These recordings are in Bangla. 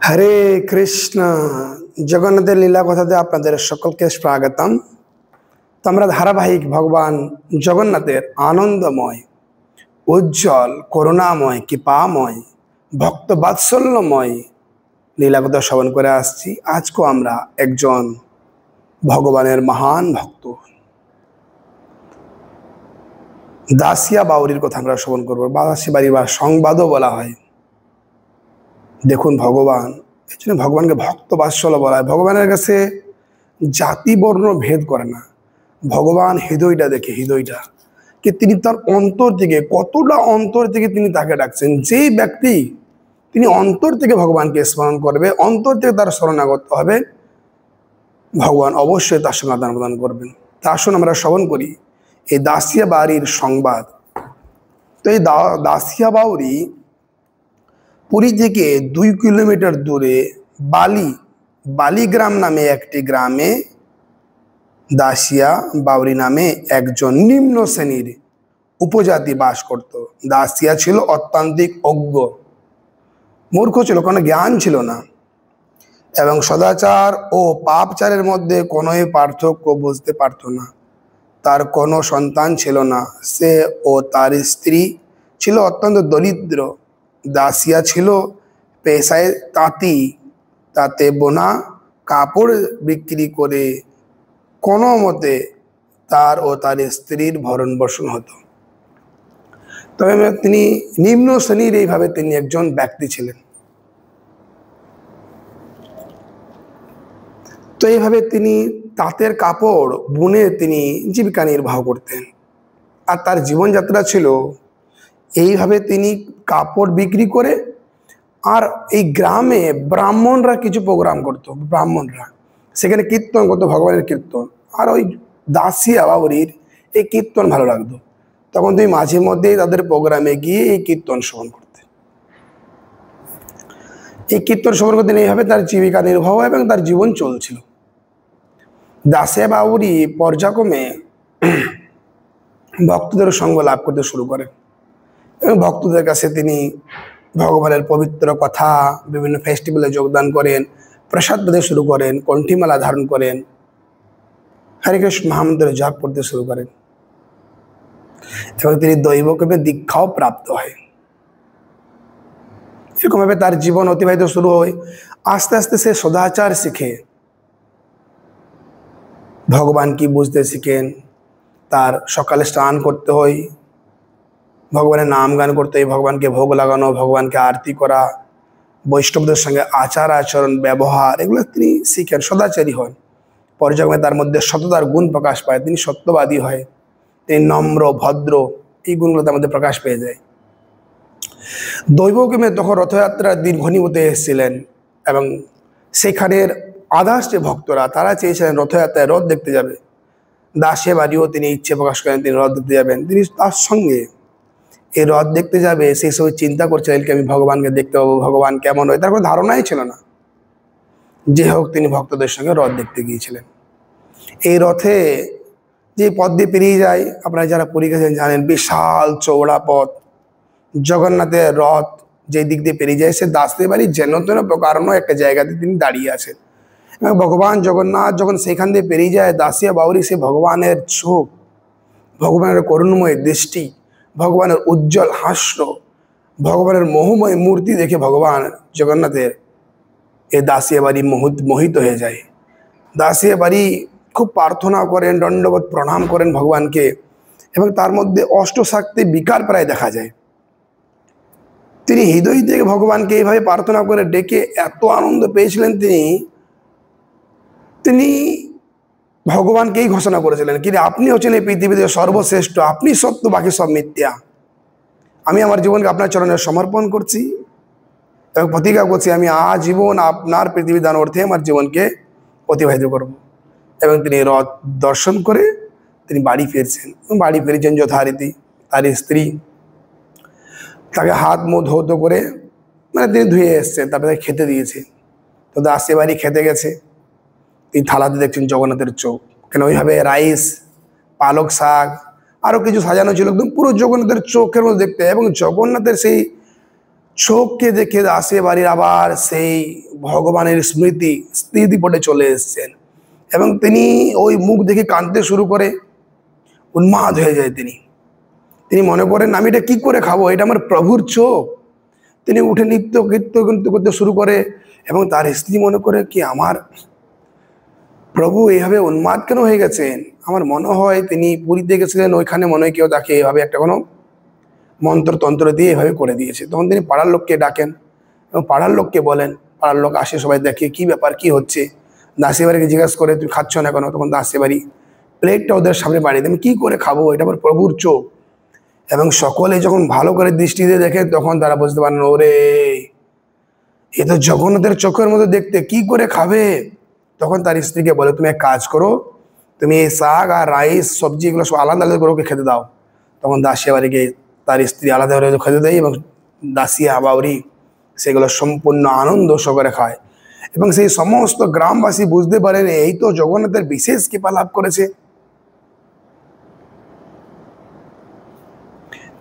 হরে কৃষ্ণ। জগন্নাথের লীলা কথাতে আপনাদের সকলকে স্বাগতম। তো আমরা ধারাবাহিক ভগবান জগন্নাথের আনন্দময়, উজ্জ্বল, করুণাময়, কৃপাময়, ভক্ত বাৎসল্যময় লীলা কথা শ্রবণ করে আসছি। আজকেও আমরা একজন ভগবানের মহান ভক্ত দাসিয়া বাউরির কথা আমরা শ্রবণ করবো। দাসী বাড়ি বা সংবাদও বলা হয়। দেখুন, ভগবান, এই জন্য ভগবানকে ভক্ত বাৎসল্য বলা হয়। ভগবানের কাছে জাতি বর্ণ ভেদ করে না। ভগবান হৃদয়টা দেখে, হৃদয়টা কি তিনি তার অন্তর থেকে, কতটা অন্তর থেকে তিনি তাকে ডাকছেন। যেই ব্যক্তি তিনি অন্তর থেকে ভগবানকে স্মরণ করবে, অন্তর থেকে তার শরণাগত হবে, ভগবান অবশ্যই তার সঙ্গে আদান প্রদান করবেন। তা আসুন আমরা শ্রবণ করি এই দাসিয়া বাউরির সংবাদ। তো এই দাসিয়া বাউরি পুরী থেকে 2 কিলোমিটার দূরে বালিগ্রাম নামে একটি গ্রামে দাসিয়া বাউরি নামে একজন নিম্ন শ্রেণীর উপজাতি বাস করত। দাসিয়া ছিল অত্যন্তিক অজ্ঞ, মূর্খ ছিল, কোনো জ্ঞান ছিল না এবং সদাচার ও পাপচারের মধ্যে কোনোই পার্থক্য বুঝতে পারত না। তার কোনো সন্তান ছিল না। সে ও তার স্ত্রী ছিল অত্যন্ত দরিদ্র। দাসিয়া ছিল পেশায় তাঁতি, তাতে বোনা কাপড় বিক্রি করে কোনো মতে তার ও তার স্ত্রীর ভরণ পোষণ হতো। তবে তিনি নিম্ন শ্রেণীর, এইভাবে তিনি একজন ব্যক্তি ছিলেন। তো এইভাবে তিনি তাঁতের কাপড় বুনে তিনি জীবিকা নির্বাহ করতেন। আর তার জীবনযাত্রা ছিল এইভাবে, তিনি কাপড় বিক্রি করে, আর এই গ্রামে ব্রাহ্মণরা কিছু প্রোগ্রাম করতো। ব্রাহ্মণরা সেখানে কীর্তন করতো, ভগবানের কীর্তন। আর ওই দাসিয়া বাউরির এই কীর্তন ভালো লাগতো, তখন তুমি মাঝে মধ্যেই তাদের প্রোগ্রামে গিয়ে এই কীর্তন শ্রবণ করতে। এই কীর্তন শ্রবণ করতেন। এইভাবে তার জীবিকা নির্বাহ এবং তার জীবন চলছিল। দাসিয়া বাউরি পর্যায়ক্রমে ভক্তদের সঙ্গ লাভ করতে শুরু করেন এবং ভক্তদের কাছে তিনি ভগবানের পবিত্র কথা, বিভিন্ন ফেস্টিভ্যালে যোগদান করেন, প্রসাদ পেতে শুরু করেন, কণ্ঠীমালা ধারণ করেন, হরে কৃষ্ণ মহামন্ত্রের জপ করতে শুরু করেন এবং তিনি দৈবক্রমে দীক্ষাও প্রাপ্ত হয়। এরকমভাবে তার জীবন অতিবাহিত শুরু হয়। আস্তে আস্তে সে সদাচার শিখে, ভগবান কি বুঝতে শিখেন। তার সকালে স্নান করতে হয়, ভগবানের নাম গান করতে হয়, ভগবানকে ভোগ লাগানো, ভগবানকে আরতি করা, বৈষ্ণবদের সঙ্গে আচার আচরণ ব্যবহার, এগুলো তিনি শিখেন, সদাচারী হন। পর্যায়ক্রমে তার মধ্যে সততার গুণ প্রকাশ পায়। তিনি সত্যবাদী হয়, তিনি নম্র ভদ্র, এই গুণগুলো তার মধ্যে প্রকাশ পেয়ে যায়। দৈবক্রমে তখন রথযাত্রার দিন ঘনীভূত এসেছিলেন এবং সেখানের আদার্স যে ভক্তরা, তারা চেয়েছিলেন রথযাত্রায় রথ দেখতে যাবে। দাসিয়া বাড়িও তিনি ইচ্ছে প্রকাশ করেন তিনি রথ দেখতে যাবেন। তিনি তার সঙ্গে এই রথ দেখতে যাবে সেই সময় চিন্তা করছিলেন কি আমি ভগবানকে দেখতে পাবো, ভগবান কেমন হয়, তার কোনো ধারণাই ছিল না। যে হোক, তিনি ভক্তদের সঙ্গে রথ দেখতে গিয়েছিলেন। এই রথে যে পথ দিয়ে পেরিয়ে যায়, আপনারা যারা পুরী গেছেন জানেন, বিশাল চৌড়া পথ। জগন্নাথের রথ যে দিক দিয়ে পেরিয়ে যায়, সে দাসিয়া বাড়ির যেন তেন প্রকারণ একটা জায়গাতে তিনি দাঁড়িয়ে আছেন এবং ভগবান জগন্নাথ যখন সেখান দিয়ে পেরিয়ে যায়, দাসিয়া বাউরি সে ভগবানের চোখ, ভগবানের করুণময় দৃষ্টি, ভগবানের উজ্জ্বল হাস্য, ভগবানের মোহময় মূর্তি দেখে ভগবান জগন্নাথের এই দাসিয়া বাড়ি মোহিত হয়ে যায়। দাসিয়া বাড়ি খুব প্রার্থনা করেন, দণ্ডবোধ প্রণাম করেন ভগবানকে এবং তার মধ্যে অষ্টশক্তি বিকার প্রায় দেখা যায়। তিনি হৃদয় থেকে ভগবানকে এইভাবে প্রার্থনা করে ডেকে এত আনন্দ পেয়েছিলেন, তিনি ভগবানকেই ঘোষণা করেছিলেন কি আপনি হচ্ছেন এই পৃথিবীতে সর্বশ্রেষ্ঠ, আপনি সত্য, বাকি সব মিথ্যা। আমি আমার জীবনকে আপনার চরণে সমর্পণ করছি এবং প্রতিজ্ঞা করছি আমি আজীবন আপনার পৃথিবী দান অর্থে আমার জীবনকে অতিবাহিত করব। এবং তিনি রথ দর্শন করে তিনি বাড়ি ফিরছেন। বাড়ি ফিরেছেন যথারীতি। তার স্ত্রী তাকে হাত মুখ ধৌত করে, মানে তিনি ধুয়ে এসছেন, তারপরে খেতে দিয়েছে। তো দাসিয়া বাড়ি খেতে গেছে, তিনি থালাতে দেখছেন জগন্নাথের চোখ। কেন ওইভাবে রাইস, পালক শাক, আরও কিছু সাজানো ছিল, একদম পুরো জগন্নাথের চোখের মধ্যে দেখতে। এবং জগন্নাথের সেই চোখকে দেখে দাসে বাড়ির আবার সেই ভগবানের স্মৃতিপটে চলে এসেছেন এবং তিনি ওই মুখ দেখে কাঁদতে শুরু করে, উন্মাদ হয়ে যায় তিনি। তিনি মনে করেন আমি এটা কি করে খাবো, এটা আমার প্রভুর চোখ। তিনি উঠে নৃত্য কীর্ত করতে শুরু করে এবং তার স্ত্রী মনে করে কি আমার প্রভু এইভাবে উন্মাদ কেন হয়ে গেছেন। আমার মনে হয় তিনি পুরীতে গেছিলেন, ওইখানে মনে হয় কেউ তাকে এইভাবে একটা কোনো মন্ত্রতন্ত্র দিয়ে এভাবে করে দিয়েছে। তখন তিনি পাড়ার লোককে ডাকেন এবং পাড়ার লোককে বলেন, পাড়ার লোক আসে, সবাই দেখে কি ব্যাপার কি হচ্ছে। দাসী বাড়িকে জিজ্ঞাসা করে তুই খাচ্ছ না কেন, তখন দাসী বাড়ি প্লেটটা ওদের সামনে বাড়িয়ে দেয়, আমি কী করে খাবো, এটা আমার প্রভুর চোখ। এবং সকলে যখন ভালো করে দৃষ্টি দিয়ে দেখে তখন তারা বুঝতে পারেন ওরে এ তো জগন্নাথের চোখের মতো দেখতে, কি করে খাবে। তখন তার স্ত্রীকে বলে তুমি এক কাজ করো, তুমি এই শাক আর রাইস সবজি এগুলো সব আলাদা আলাদা করে ওকে খেতে দাও। তখন দাসিয়া বাড়িকে তার স্ত্রী আলাদা করে খেতে দেয় এবং দাসিয়া বাউরি সেগুলো সম্পূর্ণ আনন্দ সহকারে খায়। এবং সেই সমস্ত গ্রামবাসী বুঝতে পারেন এই তো জগন্নাথের বিশেষ কৃপা লাভ করেছে।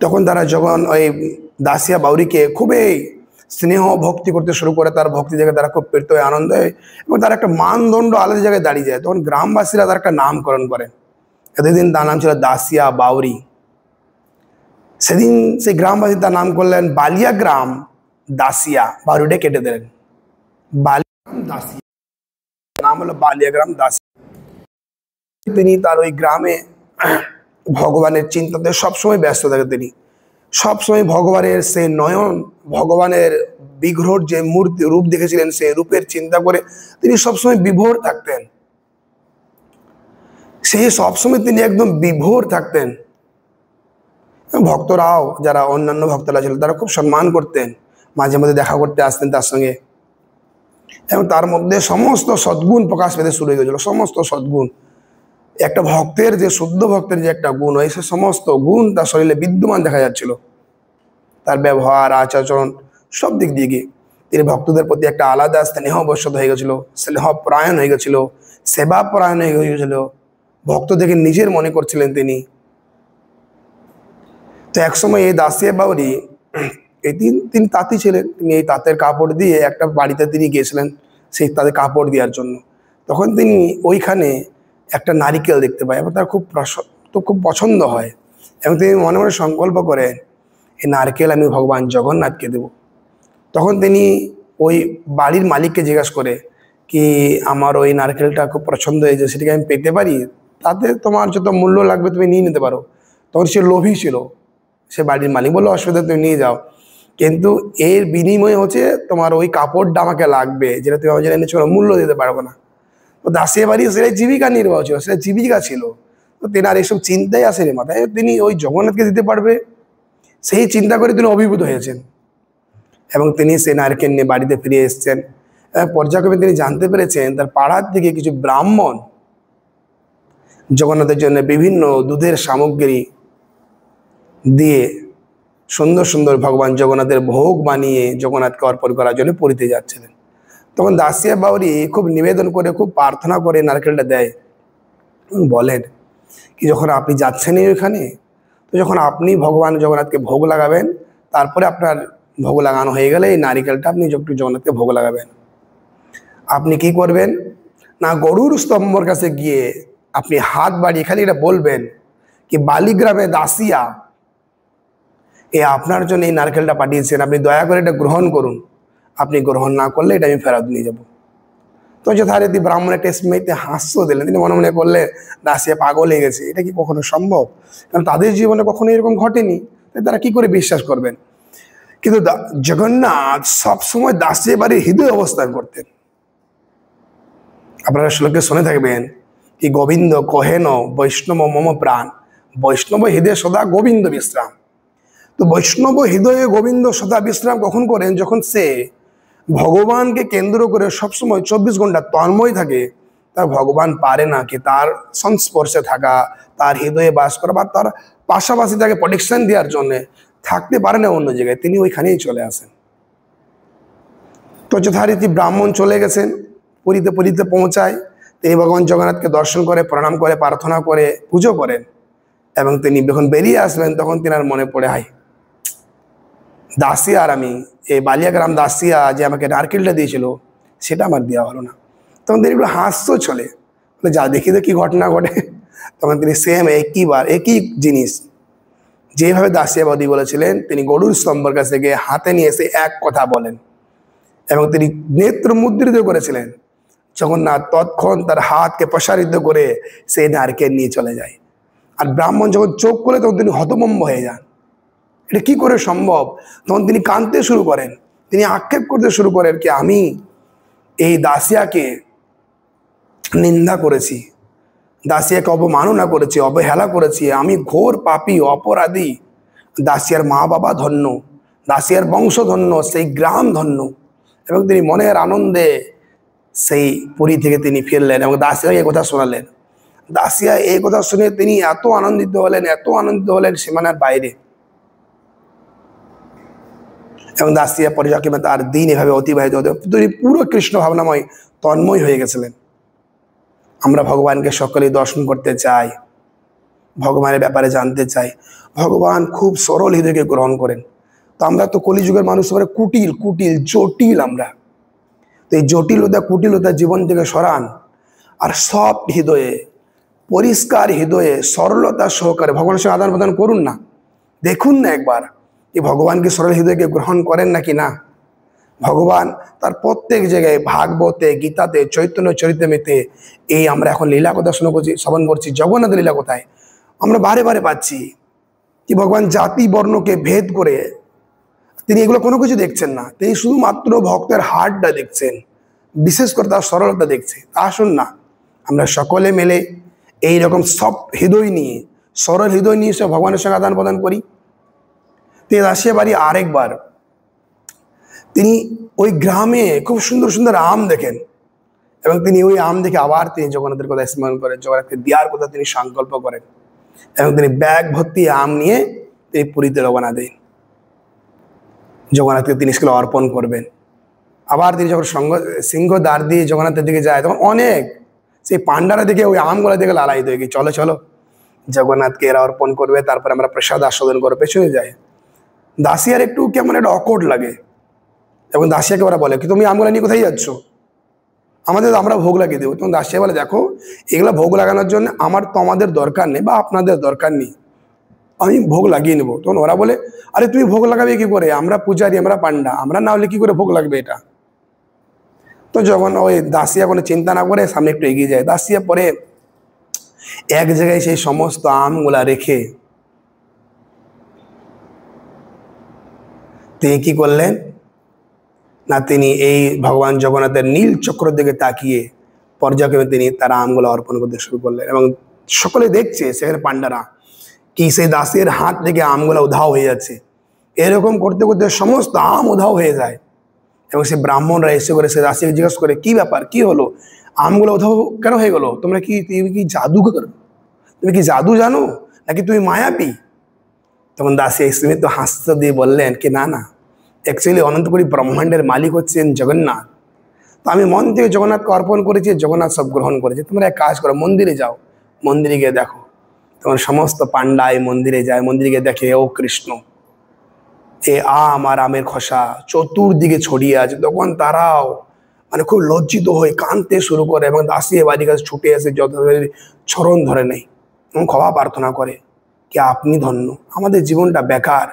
তখন তারা যখন ওই দাসিয়া বাউরিকে খুবই স্নেহ ভক্তি করতে শুরু করে, তার ভক্তি দেখে তারা খুব প্রীত হয়ে আনন্দ হয় এবং তার একটা মানদণ্ড আলাদা জায়গায় দাঁড়িয়ে যায়। তখন গ্রামবাসীরা তার একটা নামকরণ করে, এতদিন তার নাম ছিল দাসিয়া বাউরি। সেদিন সেই গ্রামবাসী তার নাম করলেন বালিয়া গ্রাম দাসিয়া, বাউরিটা কেটে দিলেন বালিয়াগ্রাম দাসিয়া, নাম হলো বালিয়াগ্রাম দাসিয়া। তিনি তার ওই গ্রামে ভগবানের চিন্তাতে সবসময় ব্যস্ত থাকে। তিনি সবসময় ভগবানের সেই নয়ন, ভগবানের বিগ্রহর যে মূর্তি রূপ দেখেছিলেন সেই রূপের চিন্তা করে তিনি সবসময় বিভোর থাকতেন। সেই সবসময় তিনি একদম বিভোর থাকতেন। ভক্তরাও যারা অন্যান্য ভক্তরা ছিল তারা খুব সম্মান করতেন, মাঝে মাঝে দেখা করতে আসতেন তার সঙ্গে এবং তার মধ্যে সমস্ত সদ্গুণ প্রকাশ পেতে শুরু হয়ে গেছিল। সমস্ত সদ্গুণ, একটা ভক্তের যে শুদ্ধ ভক্তের যে একটা গুণ হয় সে সমস্ত গুণ তার শরীরে বিদ্যমান দেখা যাচ্ছিল। তার ব্যবহার আচরণ সব দিক দিয়ে তিনি ভক্তদের প্রতি একটা আলাদা স্নেহবশত হয়ে গেছিল, স্নেহপরায়ণ হয়ে গেছিল, সেবাপরায়ণ হয়ে গেছিল। ভক্তদেরকে নিজের মনে করছিলেন তিনি। তো একসময় এই দাসিয়া বাউরি তিনি তাঁতি ছিলেন, তিনি এই তাঁতের কাপড় দিয়ে একটা বাড়িতে তিনি গিয়েছিলেন সেই তাদের কাপড় দেওয়ার জন্য। তখন তিনি ওইখানে একটা নারিকেল দেখতে পায় এবং তার খুব পছন্দ হয় এবং তিনি মনে মনে সংকল্প করেন এই নারকেল আমি ভগবান জগন্নাথকে দেব। তখন তিনি ওই বাড়ির মালিককে জিজ্ঞাসা করে কি আমার ওই নারকেলটা খুব পছন্দ হয়েছে, সেটাকে আমি পেতে পারি, তাতে তোমার যত মূল্য লাগবে তুমি নিয়ে নিতে পারো। তখন সে লোভী ছিল, সে বাড়ির মালিক বললো অসুবিধা তুমি নিয়ে যাও, কিন্তু এর বিনিময়ে হচ্ছে তোমার ওই কাপড়টা আমাকে লাগবে, যেটা তুমি আমার জন্য এনেছো মূল্য দিতে পারবো না। তো দাসিয়া বাড়ি সেটা জীবিকা নির্বাহ ছিল, সেটা জীবিকা ছিল। তো তেনার এইসব চিন্তাই আসেনি মাথায়, তিনি ওই জগন্নাথকে দিতে পারবে সেই চিন্তা করে তিনি অভিভূত হয়েছেন এবং তিনি সেই নারকেল নিয়ে বাড়িতে ফিরে এসেছেন। পর্যায়ক্রমে তিনি জানতে পেরেছেন তার পাড়ার থেকে কিছু ব্রাহ্মণ জগন্নাথের জন্য বিভিন্ন দুধের সামগ্রী দিয়ে সুন্দর সুন্দর ভগবান জগন্নাথের ভোগ বানিয়ে জগন্নাথকে অর্পণ করার জন্য পুরীতে যাচ্ছিলেন। তখন দাসিয়া বাউরি খুব নিবেদন করে, খুব প্রার্থনা করে নারকেলটা দেয় এবং বলেন কি যখন আপনি যাচ্ছেনই ওইখানে, তো যখন আপনি ভগবান জগন্নাথকে ভোগ লাগাবেন, তারপরে আপনার ভোগ লাগানো হয়ে গেলে এই নারিকেলটা আপনি একটু জগন্নাথকে ভোগ লাগাবেন। আপনি কি করবেন না, গরুর স্তম্ভর কাছে গিয়ে আপনি হাত বাড়িয়ে খালি এটা বলবেন কি বালিগ্রামে দাসিয়া আপনার জন্য এই নারকেলটা পাঠিয়েছেন, আপনি দয়া করে এটা গ্রহণ করুন। আপনি গ্রহণ না করলে এটা আমি ফেরত নিয়ে যাব। তো যথারীতি ব্রাহ্মণের টেস্টমেতে হাস্য দিলেন, তিনি মনে মনে করলে দাসিয়া পাগল হয়ে গেছে, এটা কি কখনো সম্ভব, কারণ তাদের জীবনে কখনো এরকম ঘটেনি, তারা কি করে বিশ্বাস করবেন। কিন্তু জগন্নাথ সবসময় দাসিয়া বাড়ির হৃদয় অবস্থান করতেন। আপনারা শ্লোকে শুনে থাকবেন কি গোবিন্দ কহেন বৈষ্ণব মম প্রাণ, বৈষ্ণব হৃদয়ে সদা গোবিন্দ বিশ্রাম। তো বৈষ্ণব হৃদয়ে গোবিন্দ সদা বিশ্রাম কখন করেন, যখন সে ভগবানকে কেন্দ্র করে সবসময় 24 ঘন্টা তন্ময় থাকে। তার ভগবান পারে না কি তার সংস্পর্শে থাকা, তার হৃদয়ে বাস করা বা তার পাশাপাশি তাকে প্রোটেকশন দেওয়ার জন্য থাকতে পারে না অন্য জায়গায়, তিনি ওইখানেই চলে আসেন। তো যথারীতি ব্রাহ্মণ চলে গেছেন, পুরীতে পৌঁছায়। তিনি ভগবান জগন্নাথকে দর্শন করে, প্রণাম করে, প্রার্থনা করে, পুজো করেন এবং তিনি যখন বেরিয়ে আসবেন তখন তিনার মনে পড়ে, হাই দাসিয়া আর আমি, এই বালিয়াগ্রাম দাসিয়া যে আমাকে নারকেলটা দিয়েছিল সেটা আমার দেওয়া হলো না। তখন তিনি একটু হাসতো চলে, বলে যা দেখি তো কি ঘটনা ঘটে। তখন তিনি সেম একই জিনিস যেভাবে দাসিয়া বৌদি বলেছিলেন, তিনি গরুর স্তম্ভের কাছ থেকে হাতে নিয়ে এসে এক কথা বলেন এবং তিনি নেত্র মুদ্রিত করেছিলেন। জগন্নাথ তৎক্ষণ তার হাতকে প্রসারিত করে সেই নারকেল নিয়ে চলে যায়। আর ব্রাহ্মণ যখন চোখ করে তখন তিনি হতভম্ব হয়ে যান, এটা কি করে সম্ভব। তখন তিনি কাঁদতে শুরু করেন, তিনি আক্ষেপ করতে শুরু করেন কি আমি এই দাসিয়াকে নিন্দা করেছি, দাসিয়াকে অবমাননা করেছি, অবহেলা করেছি, আমি ঘোর পাপী অপরাধী। দাসিয়ার মা বাবা ধন্য, দাসিয়ার বংশ ধন্য, সেই গ্রাম ধন্য। এবং তিনি মনের আনন্দে সেই পুরী থেকে তিনি ফিরলেন এবং দাসিয়াকে এই কথা শোনালেন। দাসিয়া এই কথা শুনে তিনি এত আনন্দিত হলেন সীমানার বাইরে। এবং দাসিয়া পরিচয় তার দিন এভাবে অতিবাহিত হতে তিনি পুরো কৃষ্ণ ভাবনাময় তন্ময় হয়ে গেছিলেন। আমরা ভগবানকে সকলেই দর্শন করতে চাই, ভগবানের ব্যাপারে জানতে চাই। ভগবান খুব সরল হৃদয়কে গ্রহণ করেন। তো আমরা তো কলিযুগের মানুষ কুটিল জটিল আমরা। তো এই কুটিলতা জীবন থেকে সরান, আর সব হৃদয়ে, পরিষ্কার হৃদয়ে, সরলতা সহকারে ভগবানের সঙ্গে আদান প্রদান করুন না। দেখুন না একবার যে ভগবান কি সরল হৃদয়কে গ্রহণ করেন নাকি না। ভগবান তার প্রত্যেক জায়গায়, ভাগবতে, গীতাতে, চৈতন্য চরিতামৃতে, এই আমরা এখন লীলা কথা শ্রবণ করছি, জগন্নাথ লীলা কোথায় আমরা বারে বারে পাচ্ছি কি ভগবান জাতি বর্ণকে ভেদ করে তিনি এগুলো কোনো কিছু দেখছেন না। তিনি শুধুমাত্র ভক্তের হার্টটা দেখছেন, বিশেষ করে তার সরলতা দেখছে। আসুন না আমরা সকলে মিলে এইরকম সব হৃদয় নিয়ে, সরল হৃদয় নিয়ে সব ভগবানের সঙ্গে আদান প্রদান করি। তিনি দাসিয়া বাড়ি আরেকবার তিনি ওই গ্রামে খুব সুন্দর সুন্দর আম দেখেন এবং তিনি ওই আম দেখে আবার তিনি জগন্নাথের কথা স্মরণ করেন, জগন্নাথকে দেওয়ার কথা তিনি সংকল্প করেন এবং তিনি ব্যাগ ভর্তি আম নিয়ে তিনি পুরীতে রওনা দেন। জগন্নাথকে তিনি সেগুলো অর্পণ করবেন। আবার তিনি যখন সিংহ দ্বার দিয়ে জগন্নাথের দিকে যায় তখন অনেক সেই পান্ডারা দিকে ওই আমগুলো দিকে লালায়িত হয়ে গিয়ে চলো চলো জগন্নাথকে এরা অর্পণ করবে, তারপরে আমরা প্রসাদ আস্বাদন করে পেছনে যাই। দাসিয়ার একটু কেমন একটা অকওয়ার্ড লাগে এবং দাসিয়াকে ওরা বলে কি তুমি আমগুলো নিয়ে কোথায় যাচ্ছ, আমরা ভোগ লাগিয়ে দেবো। তখন দাসিয়া বলে দেখো এগুলো ভোগ লাগানোর জন্য আমার তো আমাদের দরকার নেই বা আপনাদের দরকার নেই, আমি ভোগ লাগিয়ে নেবো। তখন ওরা বলে আরে তুমি ভোগ লাগাবে কি করে, আমরা পূজারি, আমরা পান্ডা, আমরা না হলে কি করে ভোগ লাগবে এটা। তো যখন ওই দাসিয়া কোনো চিন্তা না করে সামনে একটু এগিয়ে যায়, দাসিয়া পরে এক জায়গায় সেই সমস্ত আমগুলা রেখে তিনি কি করলেন না, তিনি এই ভগবান জগন্নাথের নীল চক্র দিকে তাকিয়ে পর্যায়ক্রমে তিনি তার আমগুলো অর্পণ করতে শুরু করলেন। এবং সকলে দেখছে সেখানে পান্ডারা কি সেই দাসের হাত থেকে আমগুলো উধাও হয়ে যাচ্ছে। এরকম করতে করতে সমস্ত আম উধাও হয়ে যায় এবং সে ব্রাহ্মণরা এসে করে সে দাসীকে জিজ্ঞেস করে কি ব্যাপার, কি হলো, আমগুলো উধাও কেন হয়ে গেলো, তুমি কি জাদুঘর, তুমি কি জাদু জানো নাকি তুমি মায়াবী। তখন দাসী স্মিত হাস্য দিয়ে বললেন কি না না, অ্যাকচুয়ালি অনন্তপুরী ব্রহ্মাণ্ডের মালিক হচ্ছেন জগন্নাথ। তো আমি মন থেকে জগন্নাথকে অর্পণ করেছি, জগন্নাথ সব গ্রহণ করেছে। তোমরা এক কাজ করো, মন্দিরে যাও, মন্দিরে গিয়ে দেখো। তখন সমস্ত পান্ডা এই মন্দিরে যায়, মন্দিরে গিয়ে দেখে ও কৃষ্ণ এ আম আর আমের খোসা চতুর্দিকে ছড়িয়ে আছে। তখন তারাও মানে খুব লজ্জিত হয়ে কাঁদতে শুরু করে এবং দাসী বাড়ির কাছে ছুটে এসে যত চরণ ধরে নেয় এবং ক্ষমা প্রার্থনা করে কি আপনি ধন্য, আমাদের জীবনটা বেকার,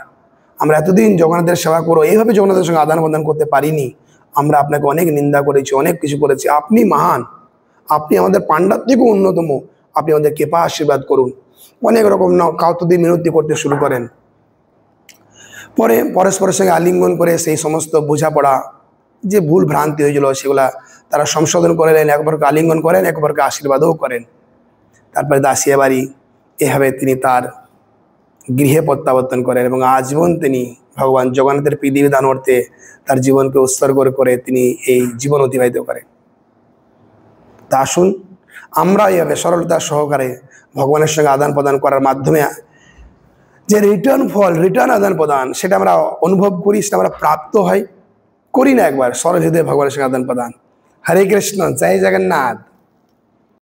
আমরা এতদিন জগন্নাথের সেবা করো, এইভাবে জগন্নাথের সঙ্গে আদান প্রদান করতে পারিনি, আমরা আপনাকে অনেক নিন্দা করেছি, অনেক কিছু করেছি, আপনি মহান, আপনি আমাদের পাণ্ডার থেকেও অন্যতম, আপনি আমাদের কৃপা আশীর্বাদ করুন। অনেক রকম কাউতদিন মিনতি করতে শুরু করেন। পরে পরস্পরের সঙ্গে আলিঙ্গন করে সেই সমস্ত বোঝাপড়া যে ভুল ভ্রান্তি হয়েছিল সেগুলা তারা সংশোধন করে নেন, একবারকে আলিঙ্গন করেন, একবারকে আশীর্বাদও করেন। তারপরে দাসিয়া বাড়ি এভাবে তিনি তার গৃহে প্রত্যাবর্তন করেন এবং আজীবন তিনি ভগবান জগন্নাথের বিধিবিধান অর্থে তার জীবনকে উৎসর্গ করে তিনি এই জীবন অতিবাহিত করেন। তা আসুন আমরা এইভাবে সরলতা সহকারে ভগবানের সঙ্গে আদান প্রদান করার মাধ্যমে যে রিটার্ন আদান প্রদান সেটা আমরা অনুভব করি, সেটা আমরা প্রাপ্ত হয়, করি না একবার সরল হৃদয়ে ভগবানের সঙ্গে আদান প্রদান। হরে কৃষ্ণ, জয় জগন্নাথ।